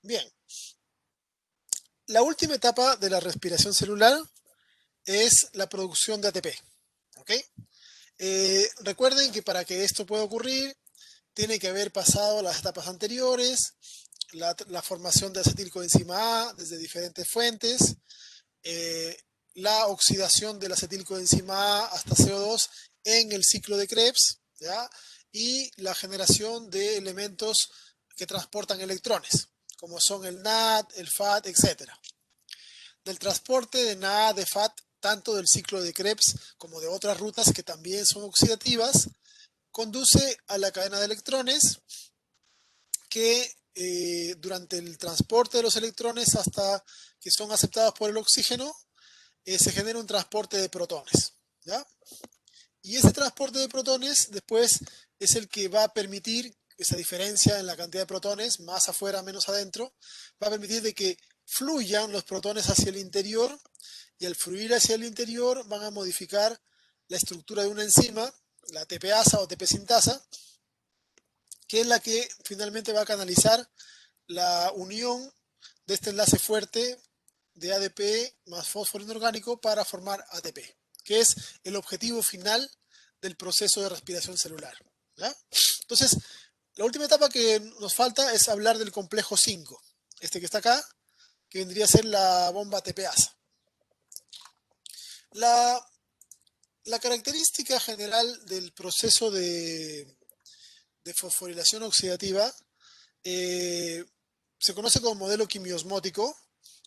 Bien, la última etapa de la respiración celular es la producción de ATP. ¿Ok? Recuerden que para que esto pueda ocurrir, tiene que haber pasado las etapas anteriores, la formación de acetilcoenzima A desde diferentes fuentes, eh, la oxidación del acetilcoenzima A hasta CO2 en el ciclo de Krebs, ¿ya? Y la generación de elementos que transportan electrones, como son el NAD, el FAT, etcétera. Del transporte de NAD, de FAT, tanto del ciclo de Krebs como de otras rutas que también son oxidativas, conduce a la cadena de electrones que durante el transporte de los electrones hasta que son aceptados por el oxígeno, se genera un transporte de protones. ¿Ya? Y ese transporte de protones después es el que va a permitir esa diferencia en la cantidad de protones, más afuera, menos adentro, va a permitir de que fluyan los protones hacia el interior y al fluir hacia el interior van a modificar la estructura de una enzima, la TPasa o TP sintasa, que es la que finalmente va a canalizar la unión de este enlace fuerte de ADP más fósforo inorgánico para formar ATP, que es el objetivo final del proceso de respiración celular. ¿Ya? Entonces, la última etapa que nos falta es hablar del complejo 5, este que está acá, que vendría a ser la bomba ATPasa. La, la característica general del proceso de fosforilación oxidativa eh, se conoce como modelo quimiosmótico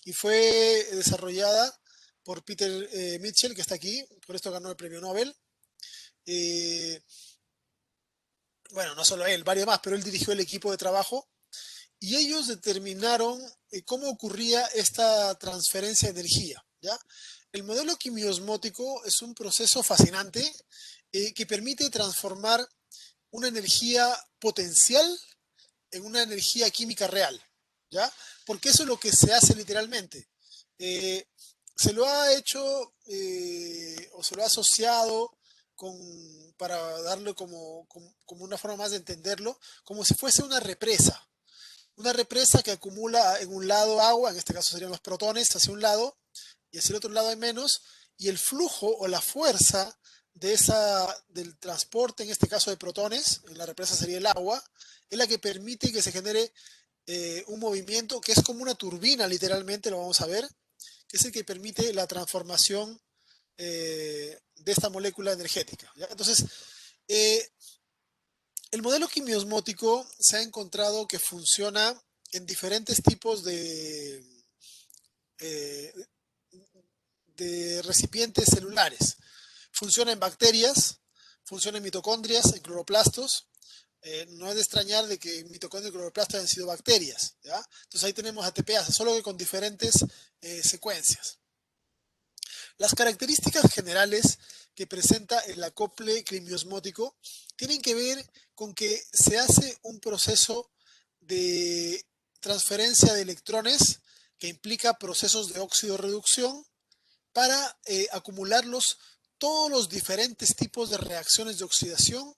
y fue desarrollada por Peter Mitchell, que está aquí, por esto ganó el premio Nobel. Eh, bueno, no solo él, varios más, pero él dirigió el equipo de trabajo y ellos determinaron cómo ocurría esta transferencia de energía. ¿Ya? El modelo quimiosmótico es un proceso fascinante que permite transformar una energía potencial en una energía química real, ¿ya? Porque eso es lo que se hace literalmente. Eh, se lo ha hecho o se lo ha asociado con, para darle como una forma más de entenderlo, como si fuese una represa. Una represa que acumula en un lado agua, en este caso serían los protones, hacia un lado, y hacia el otro lado hay menos, y el flujo o la fuerza del transporte, en este caso de protones, en la represa sería el agua, es la que permite que se genere un movimiento que es como una turbina, literalmente, lo vamos a ver, que es el que permite la transformación de esta molécula energética. ¿Ya? Entonces, eh, el modelo quimiosmótico se ha encontrado que funciona en diferentes tipos eh, de recipientes celulares. Funciona en bacterias, funciona en mitocondrias, en cloroplastos. No es de extrañar de que mitocondrias y cloroplastos hayan sido bacterias. ¿Ya? Entonces ahí tenemos ATPase, solo que con diferentes secuencias. Las características generales que presenta el acople quimiosmótico tienen que ver con que se hace un proceso de transferencia de electrones que implica procesos de óxido-reducción para acumularlos todos los diferentes tipos de reacciones de oxidación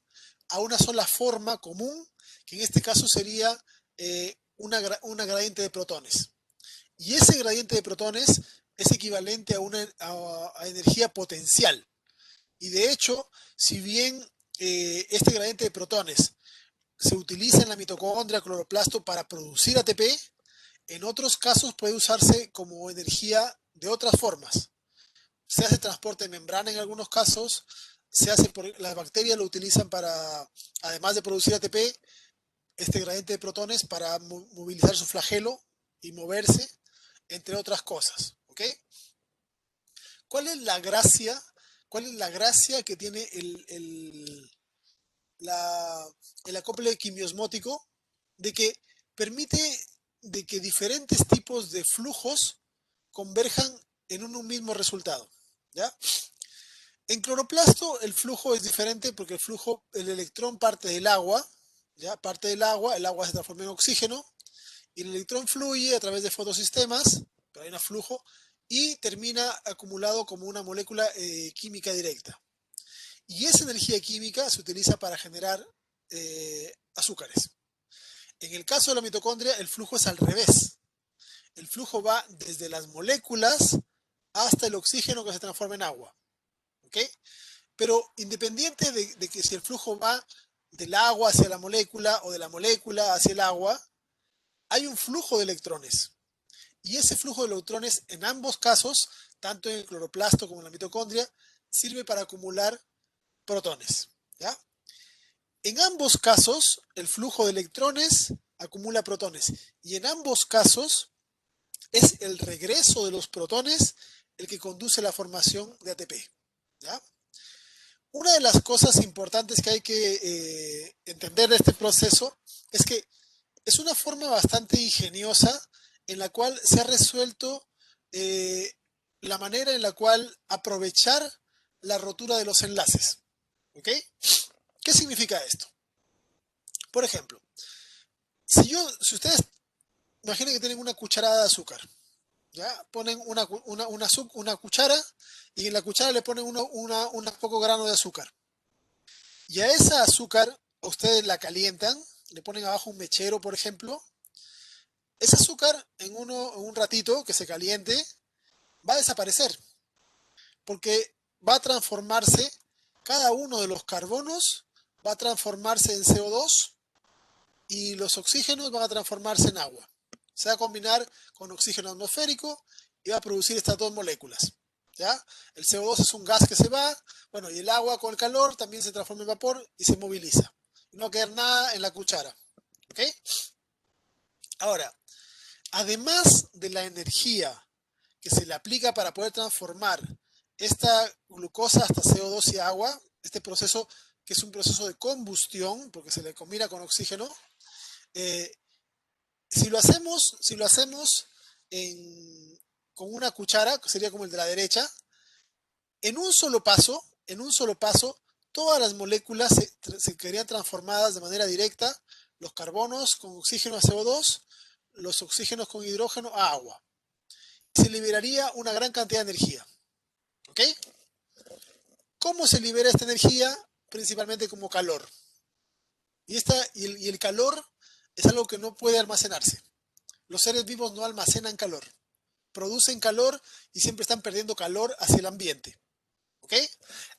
a una sola forma común, que en este caso sería una gradiente de protones. Y ese gradiente de protones es equivalente a energía potencial. Y de hecho, si bien este gradiente de protones se utiliza en la mitocondria, cloroplasto para producir ATP, en otros casos puede usarse como energía de otras formas. Se hace transporte de membrana en algunos casos, las bacterias lo utilizan para, además de producir ATP, este gradiente de protones para movilizar su flagelo y moverse, entre otras cosas. ¿Ok? ¿Cuál es la gracia? ¿Cuál es la gracia que tiene el acople quimiosmótico? De que permite de que diferentes tipos de flujos converjan en un mismo resultado. ¿Ya? En cloroplasto el flujo es diferente porque el electrón parte del agua, ¿ya? Parte del agua, el agua se transforma en oxígeno y el electrón fluye a través de fotosistemas, pero hay un flujo, y termina acumulado como una molécula química directa. Y esa energía química se utiliza para generar azúcares. En el caso de la mitocondria, el flujo es al revés. El flujo va desde las moléculas hasta el oxígeno que se transforma en agua. ¿Ok? Pero independiente de que si el flujo va del agua hacia la molécula o de la molécula hacia el agua, hay un flujo de electrones. Y ese flujo de electrones, en ambos casos, tanto en el cloroplasto como en la mitocondria, sirve para acumular protones. ¿Ya? En ambos casos, el flujo de electrones acumula protones. Y en ambos casos, es el regreso de los protones el que conduce a la formación de ATP. ¿Ya? Una de las cosas importantes que hay que entender de este proceso es que es una forma bastante ingeniosa en la cual se ha resuelto eh, la manera en la cual aprovechar la rotura de los enlaces. ¿Ok? ¿Qué significa esto? Por ejemplo, si ustedes imaginen que tienen una cucharada de azúcar, ¿ya? Ponen una cuchara y en la cuchara le ponen una poco grano de azúcar. Y a esa azúcar ustedes la calientan, le ponen abajo un mechero, por ejemplo. Ese azúcar en un ratito que se caliente va a desaparecer porque va a transformarse, cada uno de los carbonos va a transformarse en CO2 y los oxígenos van a transformarse en agua. Se va a combinar con oxígeno atmosférico y va a producir estas dos moléculas. ¿Ya? El CO2 es un gas que se va, bueno, y el agua con el calor también se transforma en vapor y se moviliza. No va a quedar nada en la cuchara. ¿Ok? Ahora, además de la energía que se le aplica para poder transformar esta glucosa hasta CO2 y agua, este proceso que es un proceso de combustión, porque se le combina con oxígeno, eh, si lo hacemos con una cuchara, que sería como el de la derecha, en un solo paso, todas las moléculas se quedarían transformadas de manera directa, los carbonos con oxígeno a CO2, los oxígenos con hidrógeno a agua. Se liberaría una gran cantidad de energía. ¿Ok? ¿Cómo se libera esta energía? Principalmente como calor. Y el calor es algo que no puede almacenarse. Los seres vivos no almacenan calor. Producen calor y siempre están perdiendo calor hacia el ambiente. ¿Ok?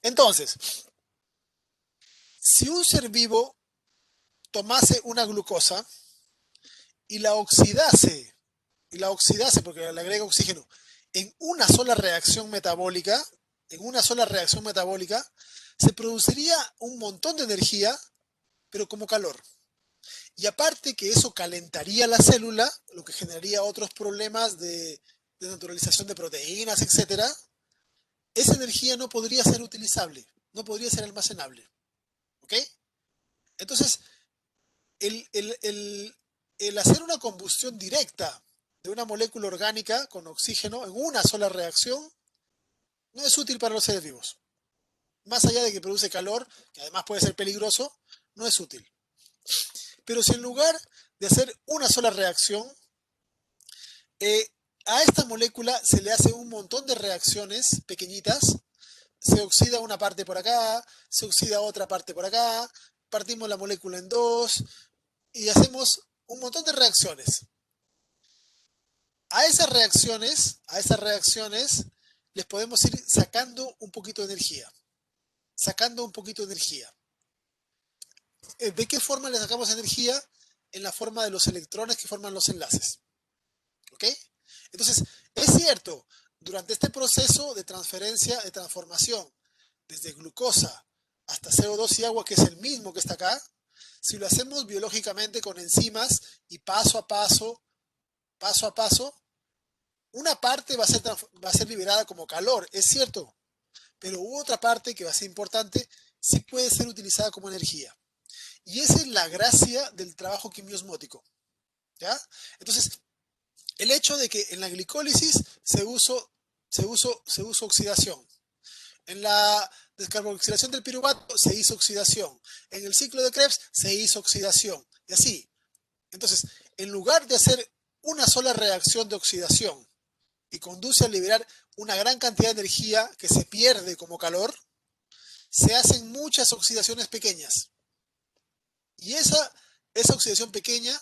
Entonces, si un ser vivo tomase una glucosa y la oxidase porque le agrega oxígeno, en una sola reacción metabólica, se produciría un montón de energía, pero como calor. Y aparte que eso calentaría la célula, lo que generaría otros problemas de naturalización de proteínas, etcétera, esa energía no podría ser utilizable, no podría ser almacenable. ¿Ok? Entonces, el hacer una combustión directa de una molécula orgánica con oxígeno en una sola reacción no es útil para los seres vivos. Más allá de que produce calor, que además puede ser peligroso, no es útil. Pero si en lugar de hacer una sola reacción, a esta molécula se le hace un montón de reacciones pequeñitas, se oxida una parte por acá, se oxida otra parte por acá, partimos la molécula en dos y hacemos un montón de reacciones. A esas reacciones les podemos ir sacando un poquito de energía, sacando un poquito de energía. ¿De qué forma le sacamos energía? En la forma de los electrones que forman los enlaces. ¿Ok? Entonces, es cierto, durante este proceso de transferencia, de transformación, desde glucosa hasta CO2 y agua, que es el mismo que está acá, si lo hacemos biológicamente con enzimas y paso a paso, una parte va a ser liberada como calor, es cierto, pero otra parte que va a ser importante, sí puede ser utilizada como energía. Y esa es la gracia del trabajo quimiosmótico. ¿Ya? Entonces, el hecho de que en la glicólisis se usó oxidación. En la descarboxilación del piruvato se hizo oxidación. En el ciclo de Krebs se hizo oxidación. Y así. Entonces, en lugar de hacer una sola reacción de oxidación y conduce a liberar una gran cantidad de energía que se pierde como calor, se hacen muchas oxidaciones pequeñas. Y esa oxidación pequeña,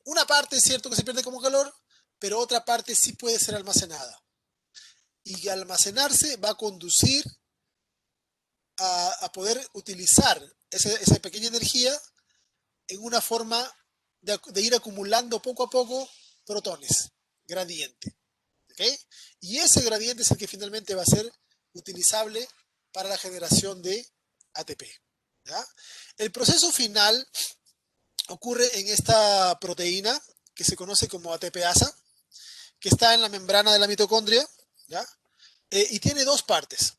una parte es cierto que se pierde como calor, pero otra parte sí puede ser almacenada. Y al almacenarse va a conducir a poder utilizar esa pequeña energía en una forma de ir acumulando poco a poco protones, gradiente. ¿Okay? Y ese gradiente es el que finalmente va a ser utilizable para la generación de ATP. ¿Ya? El proceso final ocurre en esta proteína que se conoce como ATPasa, que está en la membrana de la mitocondria, ¿ya? Y tiene dos partes.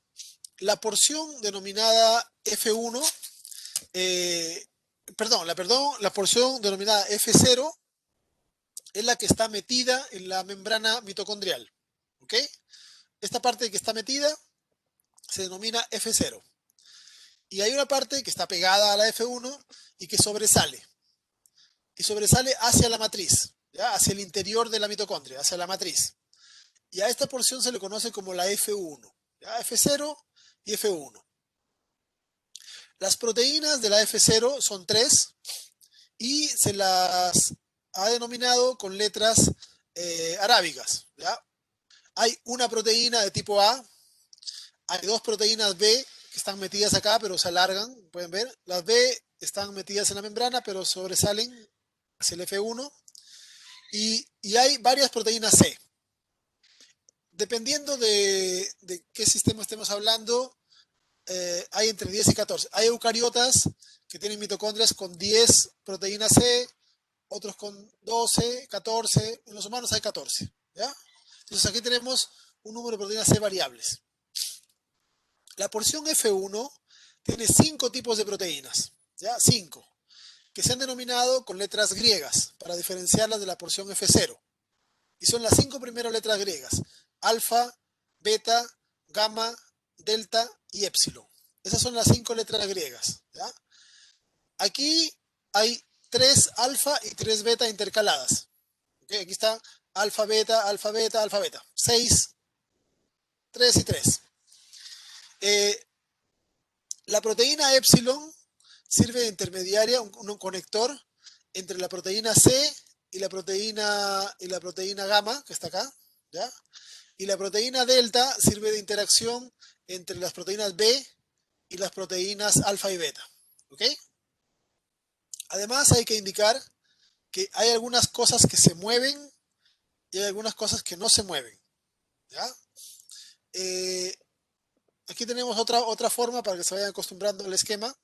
La porción denominada F1, la porción denominada F0 es la que está metida en la membrana mitocondrial. ¿Ok? Esta parte que está metida se denomina F0. Y hay una parte que está pegada a la F1 y que sobresale. Y sobresale hacia la matriz, ¿ya? Hacia el interior de la mitocondria, hacia la matriz. Y a esta porción se le conoce como la F1, ¿ya? F0 y F1. Las proteínas de la F0 son tres y se las ha denominado con letras arábigas, ¿ya? Hay una proteína de tipo A, hay dos proteínas B que están metidas acá, pero se alargan, pueden ver. Las B están metidas en la membrana, pero sobresalen hacia el F1. Y hay varias proteínas C. Dependiendo de qué sistema estemos hablando, hay entre 10 y 14. Hay eucariotas que tienen mitocondrias con 10 proteínas C, otros con 12, 14. En los humanos hay 14. ¿Ya? Entonces aquí tenemos un número de proteínas C variables. La porción F1 tiene 5 tipos de proteínas, ¿ya? 5, que se han denominado con letras griegas para diferenciarlas de la porción F0. Y son las 5 primeras letras griegas: alfa, beta, gamma, delta y epsilon. Esas son las 5 letras griegas, ¿ya? Aquí hay 3 alfa y 3 beta intercaladas. ¿Okay? Aquí está alfa, beta, alfa, beta, alfa, beta. 6, 3 y 3. La proteína epsilon sirve de intermediaria, un conector entre la proteína C y la proteína gamma, que está acá, ¿ya? Y la proteína delta sirve de interacción entre las proteínas B y las proteínas alfa y beta. ¿Ok? Además hay que indicar que hay algunas cosas que se mueven y hay algunas cosas que no se mueven. ¿Ya? Eh, Aquí tenemos otra forma para que se vayan acostumbrando al esquema.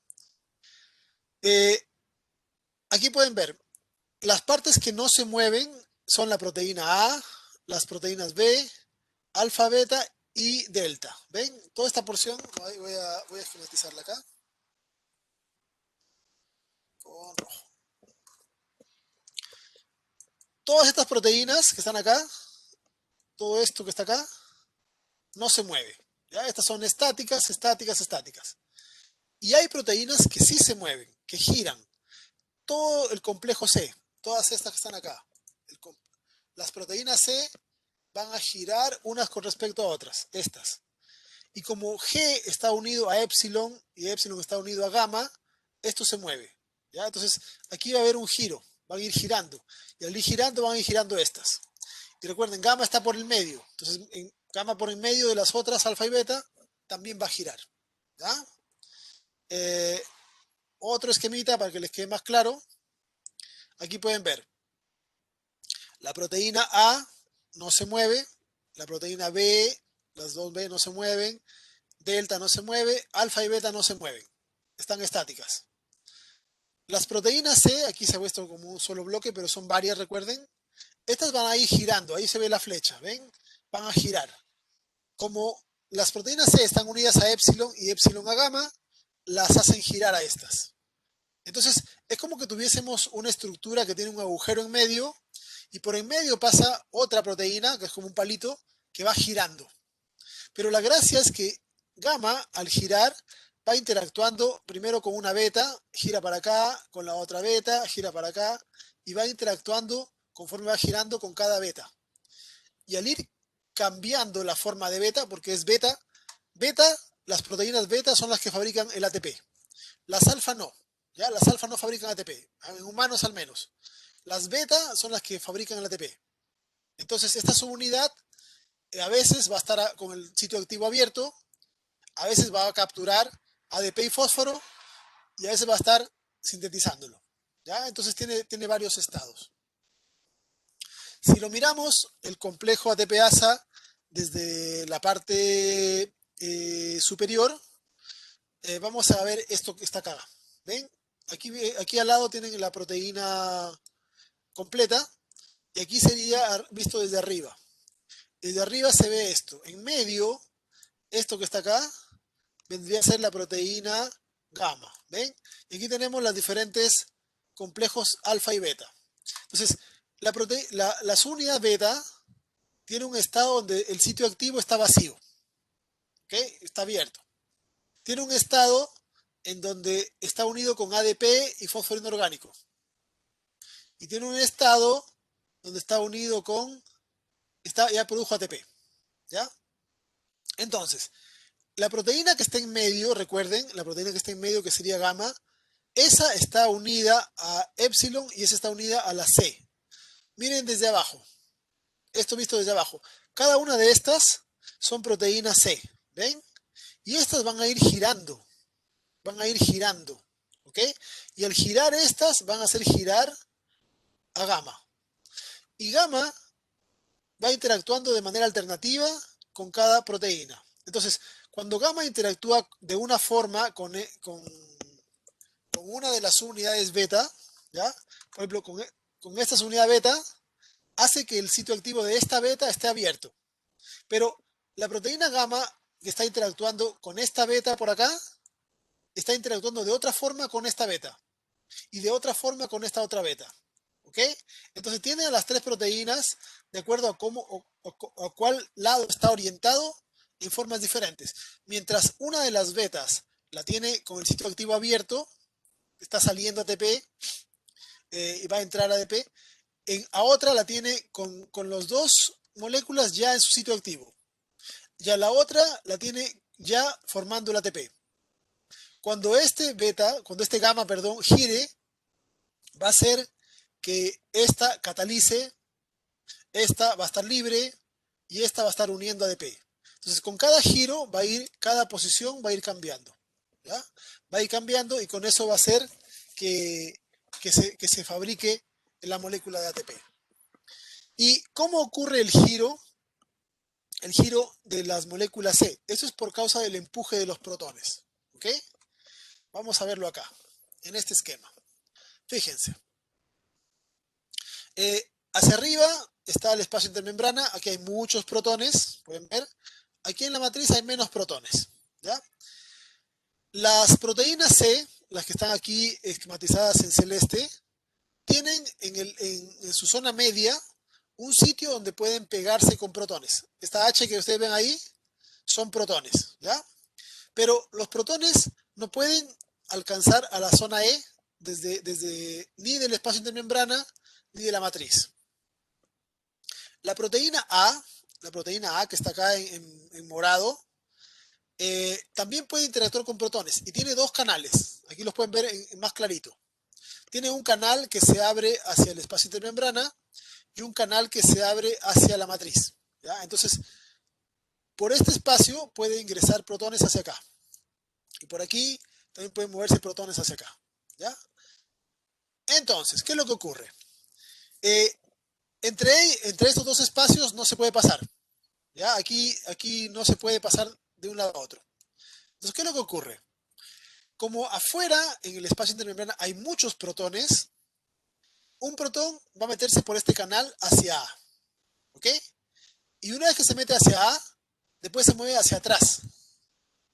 Eh, Aquí pueden ver, las partes que no se mueven son la proteína A, las proteínas B, alfa, beta y delta. ¿Ven? Toda esta porción, voy a esquematizarla acá con rojo. Todas estas proteínas que están acá, todo esto que está acá, no se mueve. ¿Ya? Estas son estáticas, estáticas, estáticas. Y hay proteínas que sí se mueven, que giran. Todo el complejo C, todas estas que están acá, las proteínas C van a girar unas con respecto a otras, estas. Y como G está unido a epsilon y epsilon está unido a gamma, esto se mueve. ¿Ya? Entonces, aquí va a haber un giro, van a ir girando. Y al ir girando, van a ir girando estas. Y recuerden, gamma está por el medio. Entonces, gamma por el medio de las otras, alfa y beta, también va a girar. ¿Ya? Eh, Otro esquemita para que les quede más claro. Aquí pueden ver, la proteína A no se mueve, la proteína B, las dos B no se mueven, delta no se mueve, alfa y beta no se mueven, están estáticas. Las proteínas C, aquí se ha puesto como un solo bloque, pero son varias, recuerden. Estas van a ir girando, ahí se ve la flecha, ¿ven? Van a girar. Como las proteínas C están unidas a epsilon y epsilon a gamma, las hacen girar a estas. Entonces, es como que tuviésemos una estructura que tiene un agujero en medio y por en medio pasa otra proteína, que es como un palito, que va girando. Pero la gracia es que gamma, al girar, va interactuando primero con una beta, gira para acá, con la otra beta, gira para acá, y va interactuando conforme va girando con cada beta. Y al ir cambiando la forma de beta, porque es beta, las proteínas beta son las que fabrican el ATP. Las alfa no. ¿ya? Las alfa no fabrican ATP, en humanos al menos. Las beta son las que fabrican el ATP. Entonces, esta subunidad a veces va a estar con el sitio activo abierto, a veces va a capturar ADP y fósforo, y a veces va a estar sintetizándolo, ¿ya? Entonces tiene varios estados. Si lo miramos, el complejo ATP-ASA desde la parte superior, vamos a ver esto que está acá. ¿Ven? Aquí al lado tienen la proteína completa y aquí sería visto desde arriba. Desde arriba se ve esto. En medio, esto que está acá, vendría a ser la proteína gamma. ¿Ven? Y aquí tenemos los diferentes complejos alfa y beta. Entonces, la subunidad beta tiene un estado donde el sitio activo está vacío. ¿Ok? Está abierto. Tiene un estado en donde está unido con ADP y fósforo inorgánico. Y tiene un estado donde está unido con, ya produjo ATP. ¿Ya? Entonces, la proteína que está en medio, recuerden, la proteína que está en medio, que sería gamma, esa está unida a epsilon y esa está unida a la C. Miren desde abajo, esto visto desde abajo. Cada una de estas son proteínas C, ¿ven? Y estas van a ir girando, ¿ok? Y al girar estas van a hacer girar a gamma. Y gamma va interactuando de manera alternativa con cada proteína. Entonces, cuando gamma interactúa de una forma con una de las unidades beta, ¿ya? Por ejemplo, con esta unidad beta, hace que el sitio activo de esta beta esté abierto. Pero la proteína gamma que está interactuando con esta beta por acá, está interactuando de otra forma con esta beta y de otra forma con esta otra beta. ¿Ok? Entonces tiene a las tres proteínas de acuerdo a cómo o a cuál lado está orientado en formas diferentes. Mientras una de las betas la tiene con el sitio activo abierto, está saliendo ATP y va a entrar ADP, a otra la tiene con los dos moléculas ya en su sitio activo. Y a la otra la tiene ya formando el ATP. Cuando cuando este gamma, perdón, gire, va a hacer que esta catalice, esta va a estar libre y esta va a estar uniendo ADP. Entonces, con cada giro cada posición va a ir cambiando. ¿Ya? Va a ir cambiando y con eso va a hacer que se fabrique la molécula de ATP. ¿Y cómo ocurre el giro? El giro de las moléculas C. Eso es por causa del empuje de los protones. ¿Ok? Vamos a verlo acá, en este esquema. Fíjense. Hacia arriba está el espacio intermembrana. Aquí hay muchos protones, pueden ver. Aquí en la matriz hay menos protones. ¿Ya? Las proteínas C, las que están aquí esquematizadas en celeste, tienen en su zona media un sitio donde pueden pegarse con protones. Esta H que ustedes ven ahí son protones, ¿ya? Pero los protones no pueden alcanzar a la zona E ni del espacio intermembrana ni de la matriz. La proteína A que está acá en morado, también puede interactuar con protones y tiene dos canales. Aquí los pueden ver en más clarito. Tiene un canal que se abre hacia el espacio intermembrana y un canal que se abre hacia la matriz. ¿Ya? Entonces, por este espacio puede ingresar protones hacia acá. Y por aquí también pueden moverse protones hacia acá. ¿Ya? Entonces, ¿qué es lo que ocurre? Entre estos dos espacios no se puede pasar. ¿Ya? Aquí no se puede pasar de un lado a otro. Entonces, ¿qué es lo que ocurre? Como afuera, en el espacio intermembrana, hay muchos protones, un protón va a meterse por este canal hacia A. ¿Ok? Y una vez que se mete hacia A, después se mueve hacia atrás.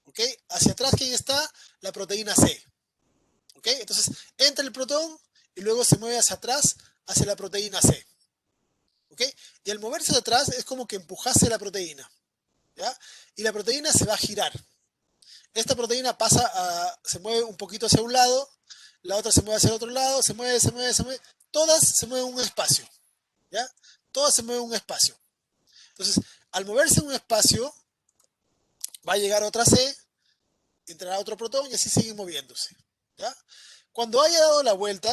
¿Ok? Hacia atrás, ¿quién está? La proteína C. ¿Ok? Entonces, entra el protón y luego se mueve hacia atrás, hacia la proteína C. ¿Ok? Y al moverse hacia atrás es como que empujase la proteína. ¿Ya? Y la proteína se va a girar. Esta proteína se mueve un poquito hacia un lado, la otra se mueve hacia el otro lado, se mueve. Todas se mueven en un espacio. ¿Ya? Todas se mueven en un espacio. Entonces, al moverse en un espacio, va a llegar otra C, entrará otro protón y así siguen moviéndose. ¿Ya? Cuando haya dado la vuelta,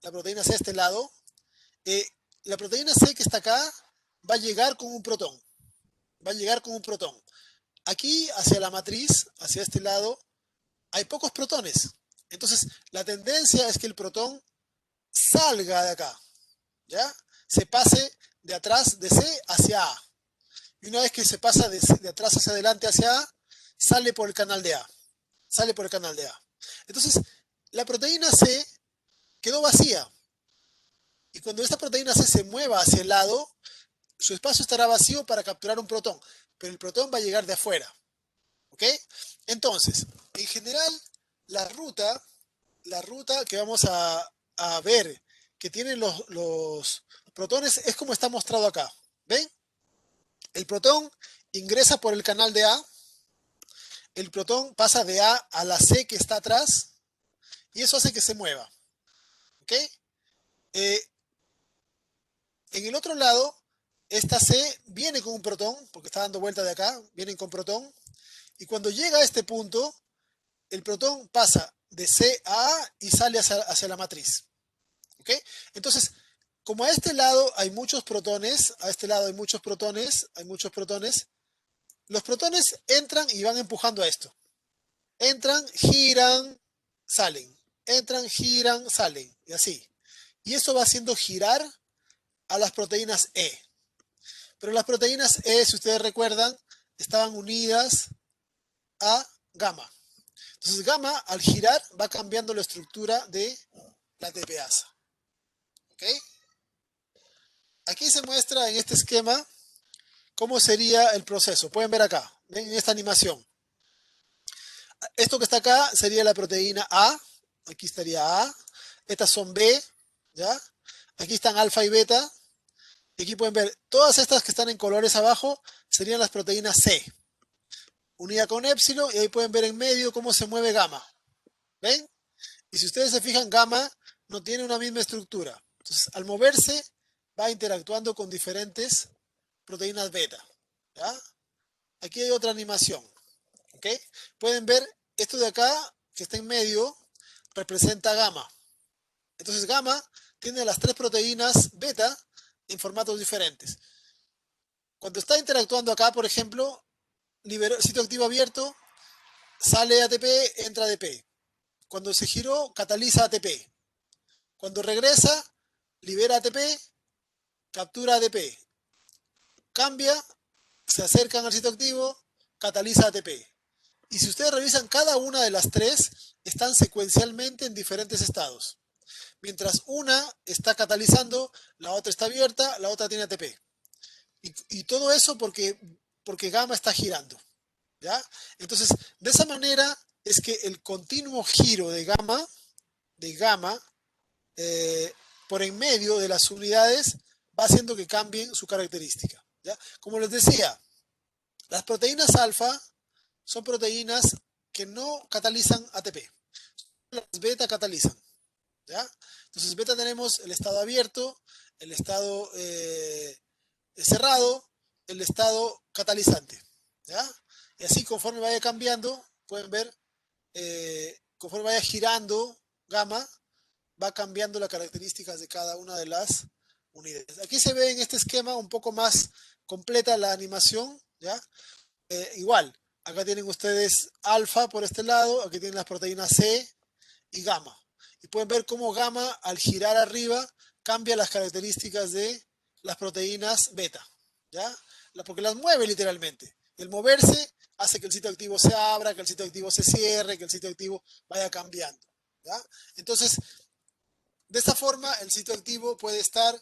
la proteína C a este lado, la proteína C que está acá va a llegar con un protón. Va a llegar con un protón. Aquí, hacia la matriz, hacia este lado, hay pocos protones. Entonces, la tendencia es que el protón salga de acá, ¿ya? Se pase de atrás de C hacia A. Y una vez que se pasa de atrás hacia adelante hacia A, sale por el canal de A. Sale por el canal de A. Entonces, la proteína C quedó vacía. Y cuando esta proteína C se mueva hacia el lado, su espacio estará vacío para capturar un protón. Pero el protón va a llegar de afuera. ¿Ok? Entonces, en general, la ruta que vamos a ver que tienen los protones es como está mostrado acá. ¿Ven? El protón ingresa por el canal de A, el protón pasa de A a la C que está atrás y eso hace que se mueva. ¿Ok? En el otro lado, esta C viene con un protón, porque está dando vuelta de acá, vienen con protón, y cuando llega a este punto, el protón pasa de C a A y sale hacia la matriz. ¿Ok? Entonces, como a este lado hay muchos protones, a este lado hay muchos protones, los protones entran y van empujando a esto. Entran, giran, salen. Entran, giran, salen. Y así. Y eso va haciendo girar a las proteínas E. Pero las proteínas E, si ustedes recuerdan, estaban unidas a gamma. Entonces gamma, al girar, va cambiando la estructura de la ATPasa. ¿Ok? Aquí se muestra en este esquema cómo sería el proceso. Pueden ver acá, ven en esta animación. Esto que está acá sería la proteína A. Aquí estaría A. Estas son B, ¿ya? Aquí están alfa y beta. Y aquí pueden ver, todas estas que están en colores abajo serían las proteínas C, unida con épsilon, y ahí pueden ver en medio cómo se mueve gamma. ¿Ven? Y si ustedes se fijan, gamma no tiene una misma estructura. Entonces, al moverse, va interactuando con diferentes proteínas beta. ¿Ya? Aquí hay otra animación. ¿Ok? Pueden ver, esto de acá, que está en medio, representa gamma. Entonces, gamma tiene las tres proteínas beta en formatos diferentes. Cuando está interactuando acá, por ejemplo, sitio activo abierto, sale ATP, entra ADP. Cuando se giró, cataliza ATP. Cuando regresa, libera ATP, captura ADP. Cambia, se acercan al sitio activo, cataliza ATP. Y si ustedes revisan cada una de las tres, están secuencialmente en diferentes estados. Mientras una está catalizando, la otra está abierta, la otra tiene ATP. Y todo eso porque gamma está girando. ¿Ya? Entonces, de esa manera es que el continuo giro de gamma por en medio de las unidades va haciendo que cambien su característica. ¿Ya? Como les decía, las proteínas alfa son proteínas que no catalizan ATP. Las beta catalizan. ¿Ya? Entonces, beta tenemos el estado abierto, el estado cerrado, el estado catalizante. ¿Ya? Y así conforme vaya cambiando, pueden ver, conforme vaya girando gamma, va cambiando las características de cada una de las unidades. Aquí se ve en este esquema un poco más completa la animación, ¿ya? Igual, acá tienen ustedes alfa por este lado, aquí tienen las proteínas C y gamma. Y pueden ver cómo gamma, al girar arriba, cambia las características de las proteínas beta, ¿ya? Porque las mueve literalmente. El moverse hace que el sitio activo se abra, que el sitio activo se cierre, que el sitio activo vaya cambiando, ¿ya? Entonces, de esta forma, el sitio activo puede estar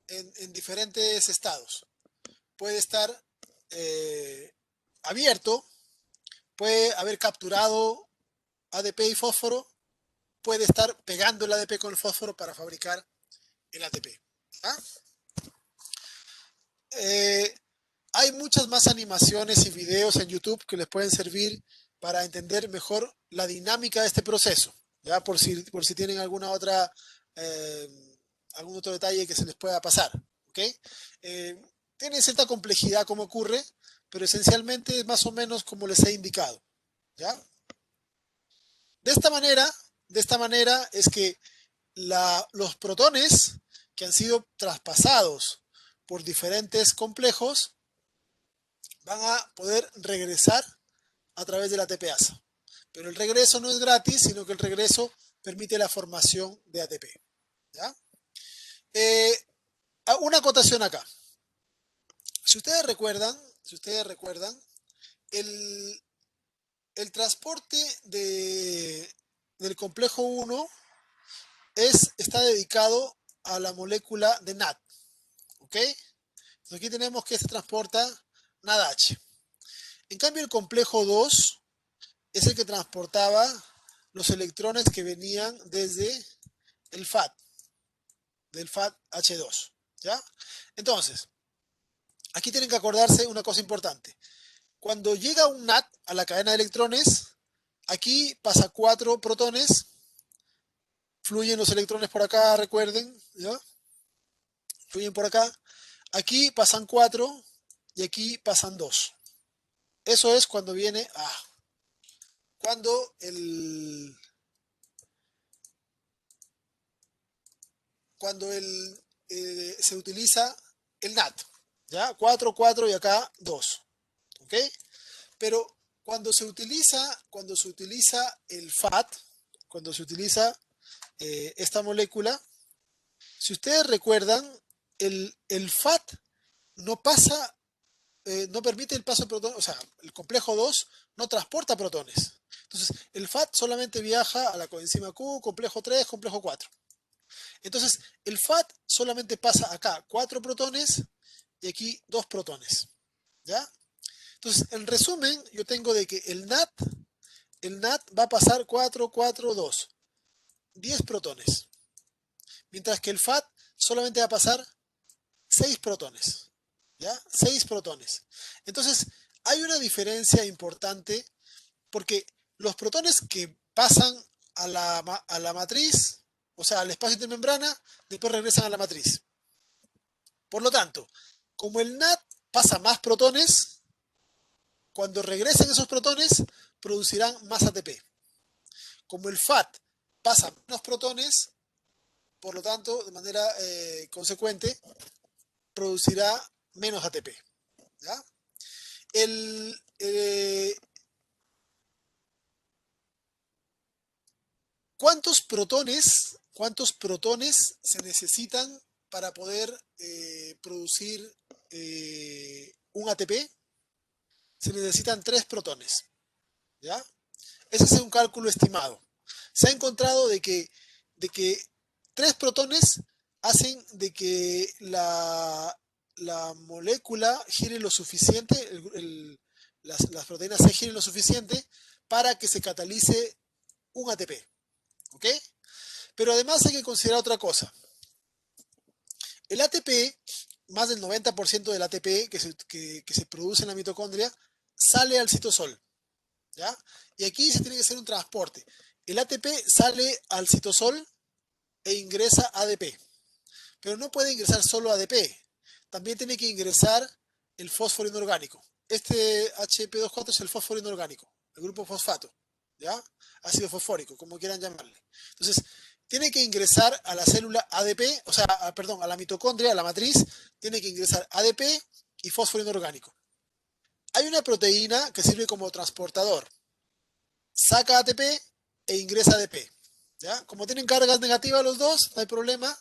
en diferentes estados. Puede estar abierto, puede haber capturado ADP y fósforo, puede estar pegando el ADP con el fósforo para fabricar el ATP. ¿Ah? Hay muchas más animaciones y videos en YouTube que les pueden servir para entender mejor la dinámica de este proceso, ¿ya? Por si tienen algún otro detalle que se les pueda pasar. ¿Okay? Tiene cierta complejidad cómo ocurre, pero esencialmente es más o menos como les he indicado. ¿Ya? De esta manera de esta manera es que los protones que han sido traspasados por diferentes complejos van a poder regresar a través de la ATPasa. Pero el regreso no es gratis, sino que el regreso permite la formación de ATP. ¿Ya? Una acotación acá. Si ustedes recuerdan, el, el transporte del complejo 1 está dedicado a la molécula de NAD. ¿Ok? Entonces aquí tenemos que se transporta NADH. En cambio, el complejo 2 es el que transportaba los electrones que venían desde el FAT, del FAT H2. ¿Ya? Entonces, aquí tienen que acordarse una cosa importante. Cuando llega un NAT a la cadena de electrones, aquí pasa 4 protones, fluyen los electrones por acá, recuerden, ¿ya? Fluyen por acá. Aquí pasan 4 y aquí pasan 2. Eso es cuando viene cuando se utiliza el NAT, ¿ya? 4, 4 y acá 2, ¿ok? Pero cuando se utiliza el FAT, cuando se utiliza esta molécula, si ustedes recuerdan, el FAT no pasa, no permite el paso de protones, o sea, el complejo 2 no transporta protones. Entonces, el FAT solamente viaja a la coenzima Q, complejo 3, complejo 4. Entonces, el FAT solamente pasa acá 4 protones y aquí 2 protones. ¿Ya? Entonces, en resumen, yo tengo de que el NAT va a pasar 4, 4, 2, 10 protones. Mientras que el FAT solamente va a pasar 6 protones. ¿Ya? 6 protones. Entonces, hay una diferencia importante porque los protones que pasan a la matriz, o sea, al espacio intermembrana, después regresan a la matriz. Por lo tanto, como el NAT pasa más protones, cuando regresen esos protones, producirán más ATP. Como el FAT pasa menos protones, por lo tanto, de manera consecuente, producirá menos ATP. ¿Ya? El, ¿cuántos protones se necesitan para poder producir un ATP? Se necesitan 3 protones. ¿Ya? Ese es un cálculo estimado. Se ha encontrado de que 3 protones hacen de que la molécula gire lo suficiente, las proteínas C giren lo suficiente para que se catalice un ATP. ¿Ok? Pero además hay que considerar otra cosa. El ATP, más del 90% del ATP que se produce en la mitocondria, sale al citosol. ¿Ya? Y aquí se tiene que hacer un transporte. El ATP sale al citosol e ingresa ADP. Pero no puede ingresar solo ADP. También tiene que ingresar el fósforo inorgánico. Este HP24 es el fósforo inorgánico, el grupo fosfato. ¿Ya? Ácido fosfórico, como quieran llamarle. Entonces, tiene que ingresar a la célula ADP, o sea, perdón, a la mitocondria, a la matriz, tiene que ingresar ADP y fósforo inorgánico. Hay una proteína que sirve como transportador. Saca ATP e ingresa ADP. ¿Ya? Como tienen cargas negativas los dos, no hay problema.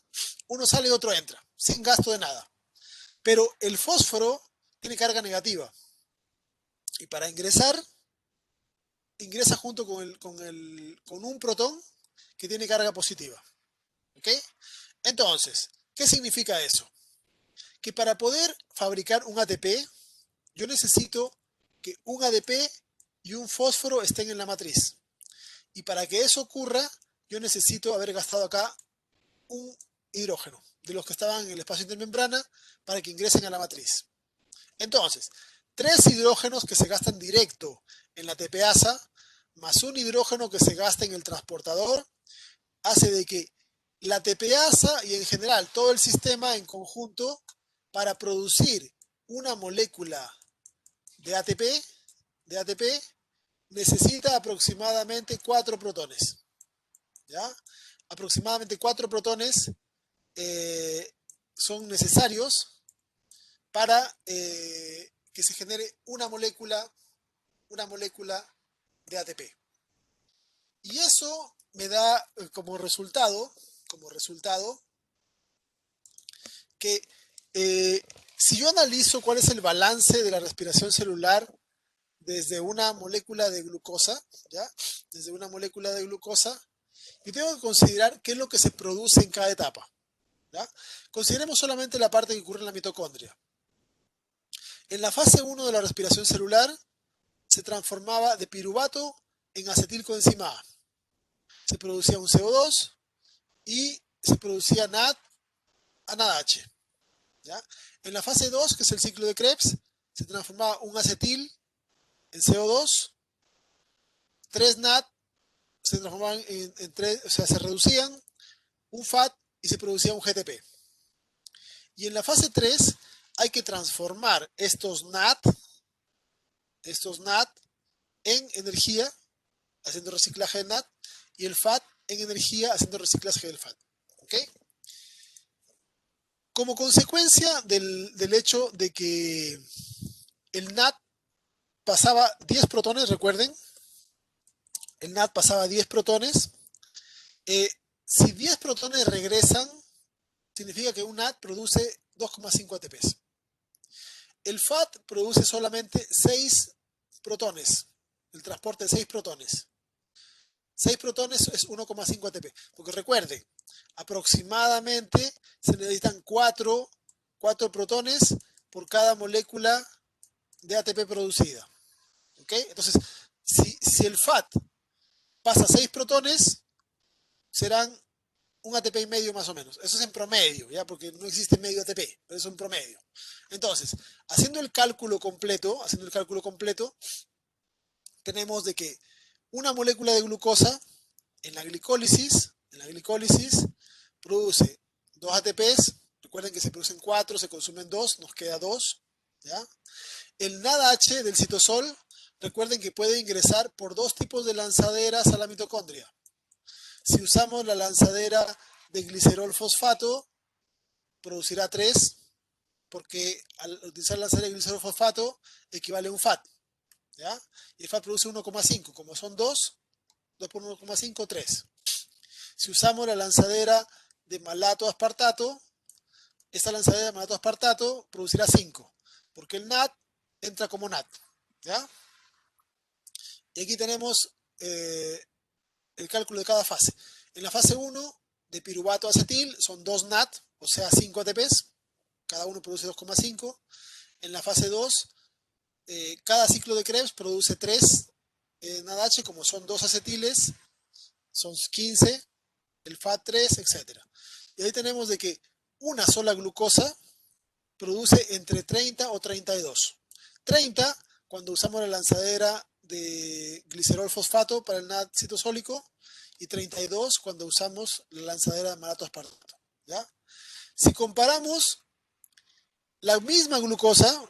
Uno sale y otro entra, sin gasto de nada. Pero el fósforo tiene carga negativa. Y para ingresar, ingresa junto con un protón que tiene carga positiva. ¿Ok? Entonces, ¿qué significa eso? Que para poder fabricar un ATP, yo necesito que un ADP y un fósforo estén en la matriz. Y para que eso ocurra, yo necesito haber gastado acá un hidrógeno de los que estaban en el espacio intermembrana para que ingresen a la matriz. Entonces, 3 hidrógenos que se gastan directo en la TPasa, más un hidrógeno que se gasta en el transportador, hace de que la TPasa y en general todo el sistema en conjunto, para producir una molécula de ATP necesita aproximadamente 4 protones. ¿ya? Aproximadamente 4 protones son necesarios para que se genere una molécula de ATP. Y eso me da como resultado que si yo analizo cuál es el balance de la respiración celular desde una molécula de glucosa, ¿ya? Desde una molécula de glucosa, yo tengo que considerar qué es lo que se produce en cada etapa, ¿ya? Consideremos solamente la parte que ocurre en la mitocondria. En la fase 1 de la respiración celular se transformaba de piruvato en acetilcoenzima A. Se producía un CO2 y se producía NAD a NADH. ¿Ya? En la fase 2, que es el ciclo de Krebs, se transformaba un acetil en CO2, 3 NAD se transformaban en 3, o sea, se reducían, un FAT y se producía un GTP. Y en la fase 3 hay que transformar estos NAD en energía, haciendo reciclaje de NAD, y el FAT en energía, haciendo reciclaje del FAT. ¿Ok? Como consecuencia del hecho de que el NAD pasaba 10 protones, recuerden, el NAD pasaba 10 protones. Si 10 protones regresan, significa que un NAD produce 2,5 ATPs. El FAT produce solamente 6 protones, el transporte de 6 protones. 6 protones es 1,5 ATP. Porque recuerde, aproximadamente se necesitan 4 protones por cada molécula de ATP producida. ¿Ok? Entonces, si el FAT pasa 6 protones, serán un ATP y medio más o menos. Eso es en promedio, ¿ya? Porque no existe medio ATP, pero es un promedio. Entonces, haciendo el cálculo completo, tenemos de que una molécula de glucosa en la glicólisis produce 2 ATPs. Recuerden que se producen 4, se consumen 2, nos queda 2. ¿Ya? El NADH del citosol, recuerden que puede ingresar por 2 tipos de lanzaderas a la mitocondria. Si usamos la lanzadera de glicerol fosfato, producirá 3, porque al utilizar la lanzadera de glicerol fosfato equivale a un FAT. ¿Ya? Y el FAT produce 1,5, como son 2 por 1,5, 3. Si usamos la lanzadera de malato aspartato, esta lanzadera de malato aspartato producirá 5, porque el NAD entra como NAD. ¿Ya? Y aquí tenemos el cálculo de cada fase. En la fase 1, de piruvato acetil, son 2 NAD, o sea, 5 ATPs. Cada uno produce 2,5. En la fase 2, cada ciclo de Krebs produce 3 NADH, como son 2 acetiles, son 15, el FAT 3, etc. Y ahí tenemos de que una sola glucosa produce entre 30 o 32. 30 cuando usamos la lanzadera de glicerol fosfato para el NAD citosólico y 32 cuando usamos la lanzadera de malato aspartato. ¿Ya? Si comparamos la misma glucosa,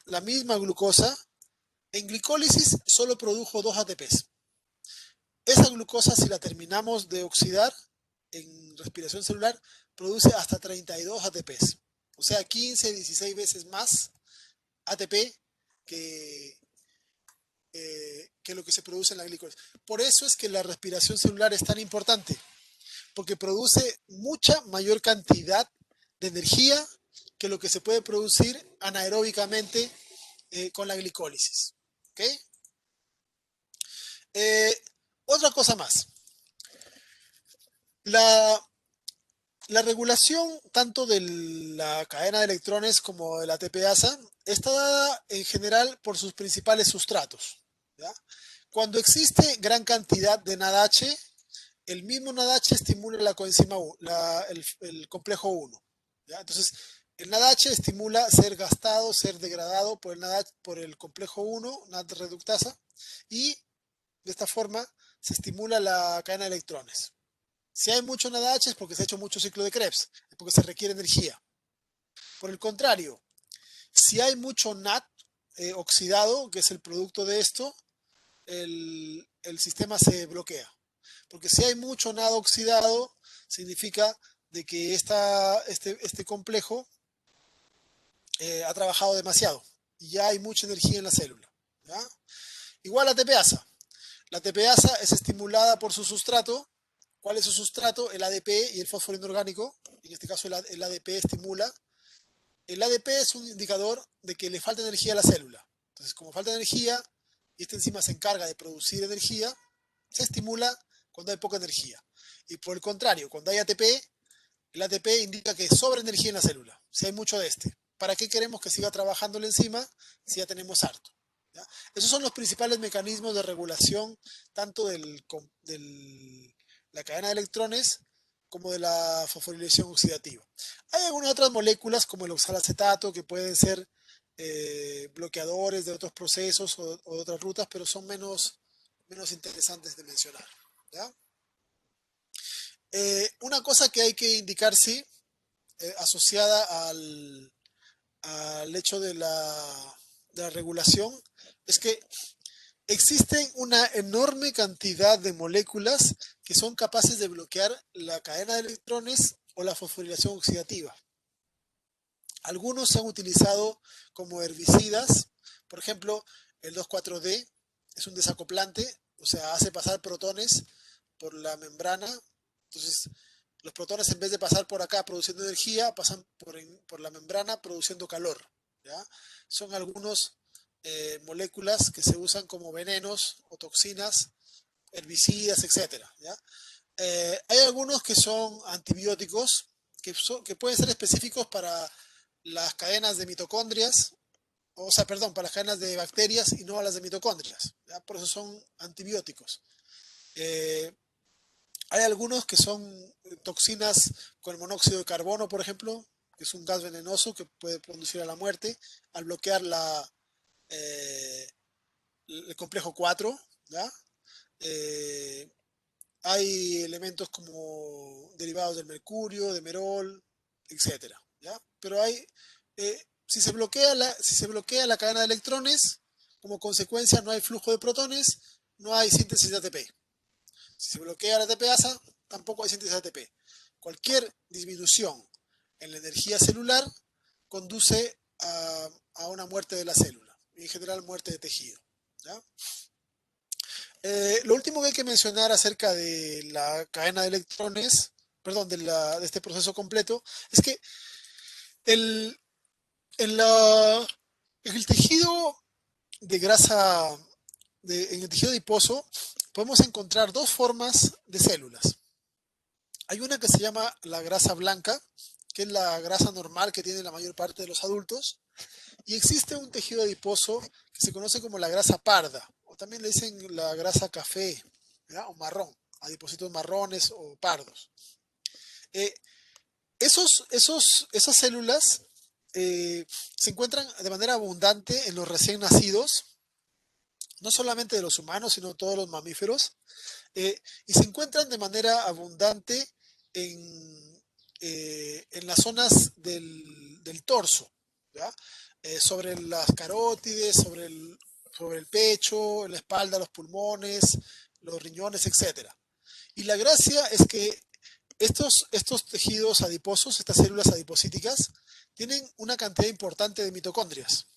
en glicólisis solo produjo 2 ATPs. Esa glucosa, si la terminamos de oxidar en respiración celular, produce hasta 32 ATPs. O sea, 15, 16 veces más ATP que, que lo que se produce en la glicólisis. Por eso es que la respiración celular es tan importante, porque produce mucha mayor cantidad de energía que lo que se puede producir anaeróbicamente con la glicólisis. ¿Ok? Otra cosa más. La regulación tanto de la cadena de electrones como de la ATPasa está dada en general por sus principales sustratos. ¿Ya? Cuando existe gran cantidad de NADH, el mismo NADH estimula la coenzima el complejo 1. ¿Ya? Entonces, el NADH estimula ser gastado, ser degradado por el NADH, por el complejo 1, NAD reductasa, y de esta forma se estimula la cadena de electrones. Si hay mucho NADH es porque se ha hecho mucho ciclo de Krebs, es porque se requiere energía. Por el contrario, si hay mucho NAD oxidado, que es el producto de esto, el sistema se bloquea. porque si hay mucho nada oxidado, significa de que este complejo ha trabajado demasiado y ya hay mucha energía en la célula. ¿Ya? Igual la tepeasa. La tepeasa es estimulada por su sustrato. ¿Cuál es su sustrato? El ADP y el fósforo inorgánico. En este caso el ADP estimula. El ADP es un indicador de que le falta energía a la célula. Entonces, como falta energía y esta enzima se encarga de producir energía, se estimula cuando hay poca energía. Y por el contrario, cuando hay ATP, el ATP indica que sobra energía en la célula, si hay mucho de este. ¿Para qué queremos que siga trabajando la enzima si ya tenemos harto? ¿Ya? Esos son los principales mecanismos de regulación tanto la cadena de electrones como de la fosforilación oxidativa. Hay algunas otras moléculas como el oxalacetato que pueden ser bloqueadores de otros procesos o de otras rutas, pero son menos interesantes de mencionar. ¿Ya? Una cosa que hay que indicar, sí, asociada al hecho de la regulación, es que existen una enorme cantidad de moléculas que son capaces de bloquear la cadena de electrones o la fosforilación oxidativa. Algunos se han utilizado como herbicidas, por ejemplo, el 2,4-D es un desacoplante, o sea, hace pasar protones por la membrana. Entonces, los protones en vez de pasar por acá produciendo energía, pasan por la membrana produciendo calor. ¿Ya? Son algunas moléculas que se usan como venenos o toxinas, herbicidas, etc. ¿Ya? Hay algunos que son antibióticos que pueden ser específicos para las cadenas de mitocondrias, o sea, perdón, para las cadenas de bacterias y no a las de mitocondrias. ¿Ya? Por eso son antibióticos. Eh, Hay algunos que son toxinas con el monóxido de carbono, por ejemplo, que es un gas venenoso que puede conducir a la muerte al bloquear eh, el complejo 4. ¿Ya? Eh, Hay elementos como derivados del mercurio, de merol, etcétera. ¿Ya? Pero si se bloquea la cadena de electrones, como consecuencia no hay flujo de protones, no hay síntesis de ATP. Si se bloquea la ATPasa, tampoco hay síntesis de ATP. Cualquier disminución en la energía celular conduce a una muerte de la célula, y en general muerte de tejido. ¿Ya? Lo último que hay que mencionar acerca de la cadena de electrones, perdón, de este proceso completo, es que el, en, la, en el tejido de grasa, en el tejido adiposo, podemos encontrar dos formas de células. Hay una que se llama la grasa blanca, que es la grasa normal que tiene la mayor parte de los adultos, y existe un tejido adiposo que se conoce como la grasa parda, o también le dicen la grasa café, ¿ya? O marrón, adipocitos marrones o pardos. Eh, esas células se encuentran de manera abundante en los recién nacidos, no solamente de los humanos, sino de todos los mamíferos, y se encuentran de manera abundante en las zonas del torso, ¿ya? Sobre las carótides, sobre el pecho, la espalda, los pulmones, los riñones, etc. Y la gracia es que estos tejidos adiposos, estas células adipocíticas, tienen una cantidad importante de mitocondrias.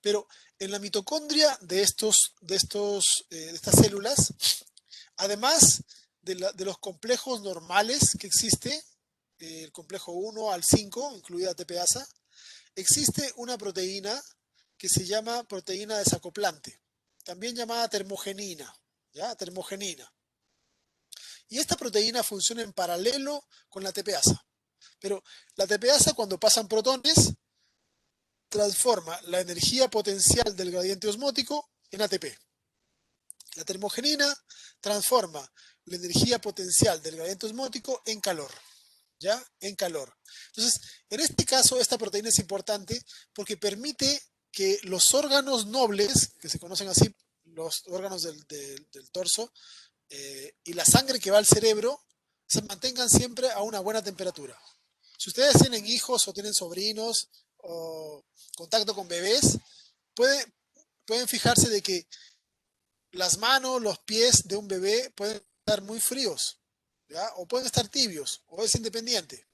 Pero en la mitocondria de estas células, además de los complejos normales que existe, el complejo 1 al 5, incluida ATPasa, existe una proteína que se llama proteína desacoplante, también llamada termogenina, ¿ya? Termogenina. Y esta proteína funciona en paralelo con la ATPasa. Pero la ATPasa, cuando pasan protones, transforma la energía potencial del gradiente osmótico en ATP. La termogenina transforma la energía potencial del gradiente osmótico en calor. ¿Ya? En calor. Entonces, en este caso, esta proteína es importante porque permite que los órganos nobles, que se conocen así, los órganos del torso, y la sangre que va al cerebro, se mantengan siempre a una buena temperatura. Si ustedes tienen hijos o tienen sobrinos o contacto con bebés, pueden fijarse de que las manos, los pies de un bebé pueden estar muy fríos, ¿ya? O pueden estar tibios, o es independiente.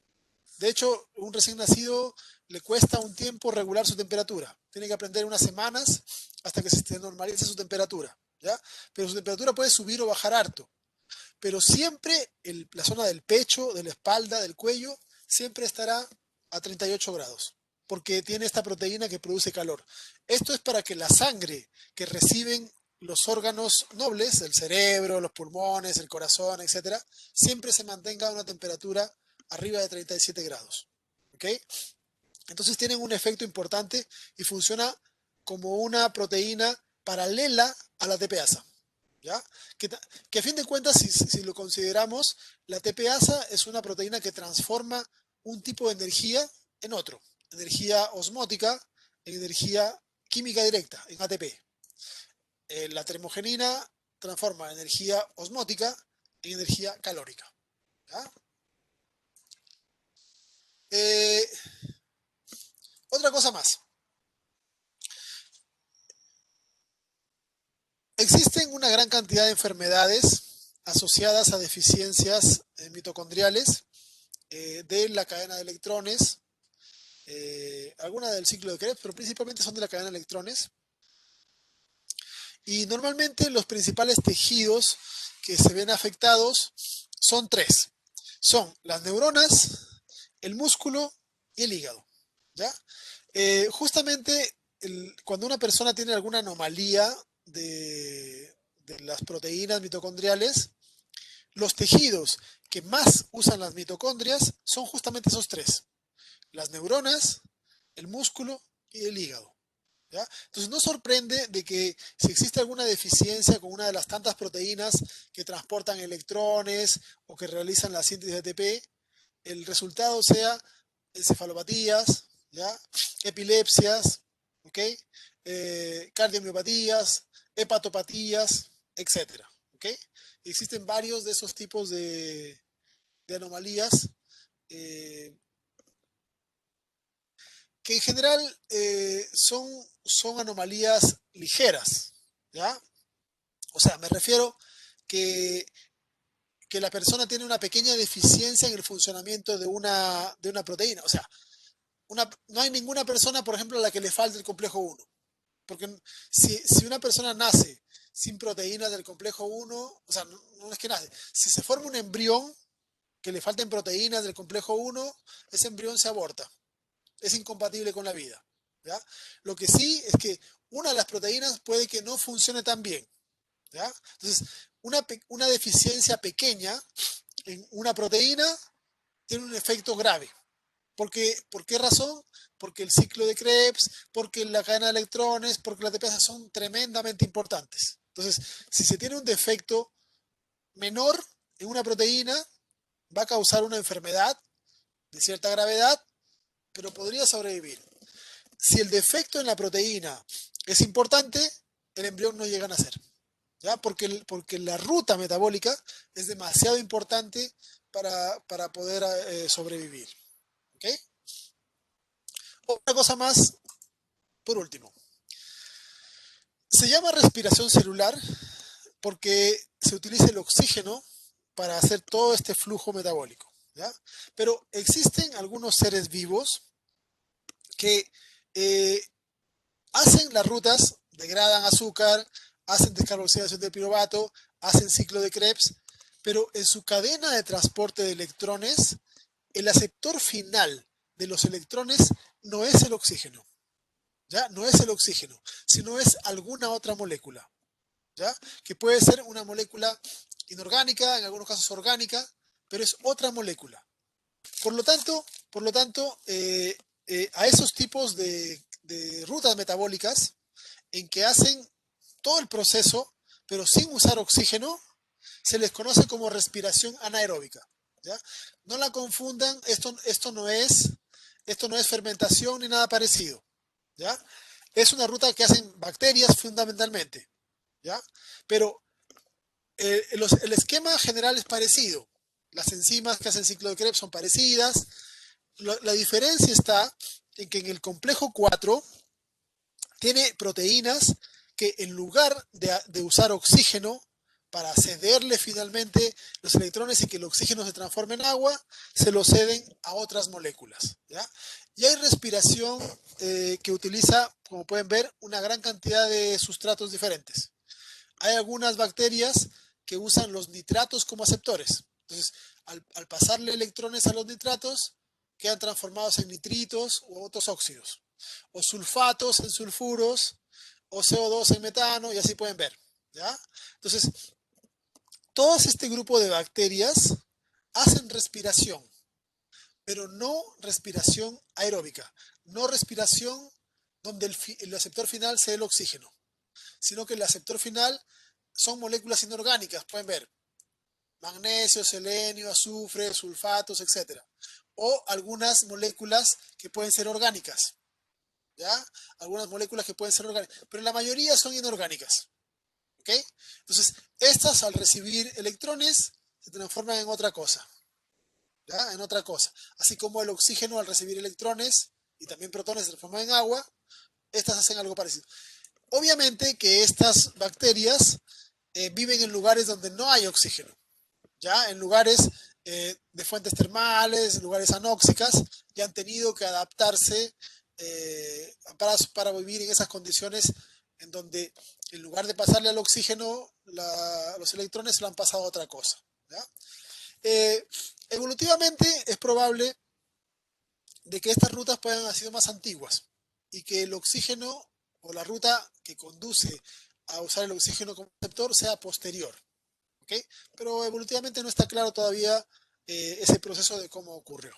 De hecho, un recién nacido le cuesta un tiempo regular su temperatura. Tiene que aprender unas semanas hasta que se normalice su temperatura, ¿ya? Pero su temperatura puede subir o bajar harto. Pero siempre la zona del pecho, de la espalda, del cuello, siempre estará a 38 grados, porque tiene esta proteína que produce calor. Esto es para que la sangre que reciben los órganos nobles, el cerebro, los pulmones, el corazón, etcétera, siempre se mantenga a una temperatura arriba de 37 grados. ¿Ok? Entonces tienen un efecto importante y funciona como una proteína paralela a la tepeasa. ¿Ya? Que a fin de cuentas, si lo consideramos, la tepeasa es una proteína que transforma un tipo de energía en otro. Energía osmótica en energía química directa, en ATP. La termogenina transforma energía osmótica en energía calórica. ¿Ya? Eh, Otra cosa más. Existen una gran cantidad de enfermedades asociadas a deficiencias mitocondriales de la cadena de electrones, algunas del ciclo de Krebs, pero principalmente son de la cadena de electrones. Y normalmente los principales tejidos que se ven afectados son tres. Son las neuronas, el músculo y el hígado. ¿Ya? Justamente cuando una persona tiene alguna anomalía de las proteínas mitocondriales, los tejidos que más usan las mitocondrias son justamente esos tres: las neuronas, el músculo y el hígado. ¿Ya? Entonces no sorprende de que si existe alguna deficiencia con una de las tantas proteínas que transportan electrones o que realizan la síntesis de ATP, el resultado sea encefalopatías, ¿ya? Epilepsias, ¿okay? Cardiomiopatías, hepatopatías, etcétera. ¿Okay? Existen varios de esos tipos de anomalías eh, que en general son anomalías ligeras, ¿ya? O sea, me refiero que, que la persona tiene una pequeña deficiencia en el funcionamiento de una proteína. O sea, no hay ninguna persona, por ejemplo, a la que le falte el complejo 1. Porque si una persona nace sin proteínas del complejo 1, o sea, no es que nace, si se forma un embrión que le falten proteínas del complejo 1, ese embrión se aborta. Es incompatible con la vida. ¿Ya? Lo que sí es que una de las proteínas puede que no funcione tan bien. ¿Ya? Entonces, una deficiencia pequeña en una proteína tiene un efecto grave. ¿Por qué razón? Porque el ciclo de Krebs, porque la cadena de electrones, porque las DPS son tremendamente importantes. Entonces, si se tiene un defecto menor en una proteína, va a causar una enfermedad de cierta gravedad, pero podría sobrevivir. Si el defecto en la proteína es importante, el embrión no llega a nacer. ¿Ya? Porque la ruta metabólica es demasiado importante para poder sobrevivir. ¿Okay? Otra cosa más, por último. Se llama respiración celular porque se utiliza el oxígeno para hacer todo este flujo metabólico. ¿Ya? Pero existen algunos seres vivos que eh, hacen las rutas, degradan azúcar, hacen descarboxilación del piruvato, hacen ciclo de Krebs, pero en su cadena de transporte de electrones, el aceptor final de los electrones no es el oxígeno, ¿ya? No es el oxígeno, sino es alguna otra molécula, ¿ya? Que puede ser una molécula inorgánica, en algunos casos orgánica, pero es otra molécula. Por lo tanto, a esos tipos de rutas metabólicas en que hacen todo el proceso, pero sin usar oxígeno, se les conoce como respiración anaeróbica. ¿Ya? No la confundan, esto no es fermentación ni nada parecido. ¿Ya? Es una ruta que hacen bacterias fundamentalmente. ¿Ya? Pero el esquema general es parecido. Las enzimas que hacen ciclo de Krebs son parecidas. La diferencia está en que en el complejo 4 tiene proteínas que en lugar de usar oxígeno para cederle finalmente los electrones y que el oxígeno se transforme en agua, se lo ceden a otras moléculas, ¿ya? Y hay respiración que utiliza, como pueden ver, una gran cantidad de sustratos diferentes. Hay algunas bacterias que usan los nitratos como aceptores. Entonces, al pasarle electrones a los nitratos, quedan transformados en nitritos u otros óxidos, o sulfatos en sulfuros, o CO2 en metano, y así pueden ver, ¿ya? Entonces, todo este grupo de bacterias hacen respiración, pero no respiración aeróbica, no respiración donde el aceptor final sea el oxígeno, sino que el aceptor final son moléculas inorgánicas, pueden ver, magnesio, selenio, azufre, sulfatos, etcétera. O algunas moléculas que pueden ser orgánicas, ¿ya? Algunas moléculas que pueden ser orgánicas, pero la mayoría son inorgánicas, ¿ok? Entonces, estas al recibir electrones se transforman en otra cosa, ¿ya? En otra cosa. Así como el oxígeno al recibir electrones y también protones se transforman en agua, estas hacen algo parecido. Obviamente que estas bacterias viven en lugares donde no hay oxígeno, ya en lugares de fuentes termales, lugares anóxicas, y han tenido que adaptarse para vivir en esas condiciones en donde en lugar de pasarle al oxígeno, los electrones se lo han pasado a otra cosa, ¿ya? Evolutivamente es probable de que estas rutas puedan haber sido más antiguas y que el oxígeno o la ruta que conduce a usar el oxígeno como receptor sea posterior. ¿Okay? Pero evolutivamente no está claro todavía ese proceso de cómo ocurrió.